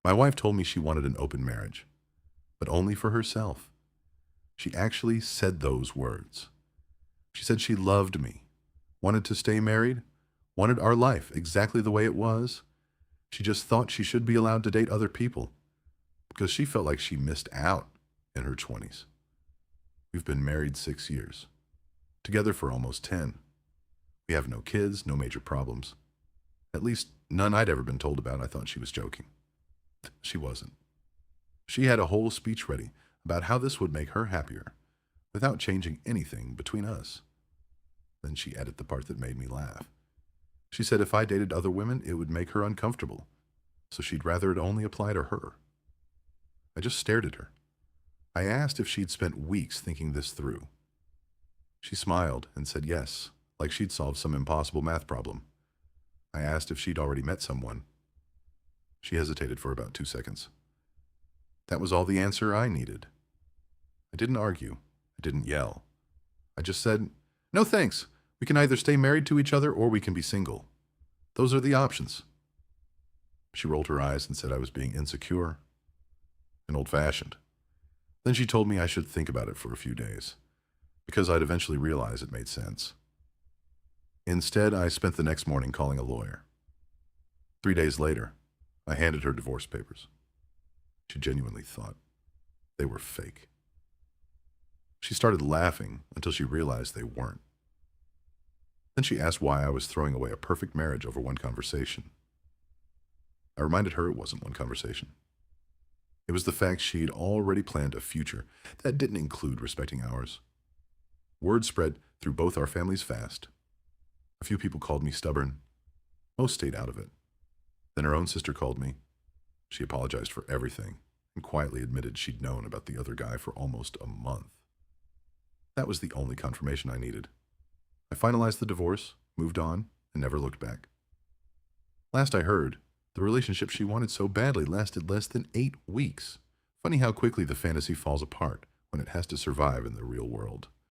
My wife told me she wanted an open marriage, but only for herself. She actually said those words. She said she loved me, wanted to stay married, wanted our life exactly the way it was. She just thought she should be allowed to date other people because she felt like she missed out in her 20s. We've been married 6 years, together for almost 10. We have no kids, no major problems. At least none I'd ever been told about. I thought she was joking. She wasn't. She had a whole speech ready about how this would make her happier without changing anything between us. Then she added the part that made me laugh. She said if I dated other women, it would make her uncomfortable, so she'd rather it only apply to her. I just stared at her. I asked if she'd spent weeks thinking this through. She smiled and said yes, like she'd solved some impossible math problem. I asked if she'd already met someone. She hesitated for about 2 seconds. That was all the answer I needed. I didn't argue. I didn't yell. I just said, "No thanks. We can either stay married to each other or we can be single. Those are the options." She rolled her eyes and said I was being insecure and old-fashioned. Then she told me I should think about it for a few days, because I'd eventually realize it made sense. Instead, I spent the next morning calling a lawyer. 3 days later, I handed her divorce papers. She genuinely thought they were fake. She started laughing until she realized they weren't. Then she asked why I was throwing away a perfect marriage over one conversation. I reminded her it wasn't one conversation. It was the fact she'd already planned a future that didn't include respecting ours. Word spread through both our families fast. A few people called me stubborn. Most stayed out of it. Then her own sister called me. She apologized for everything and quietly admitted she'd known about the other guy for almost a month. That was the only confirmation I needed. I finalized the divorce, moved on, and never looked back. Last I heard, the relationship she wanted so badly lasted less than 8 weeks. Funny how quickly the fantasy falls apart when it has to survive in the real world.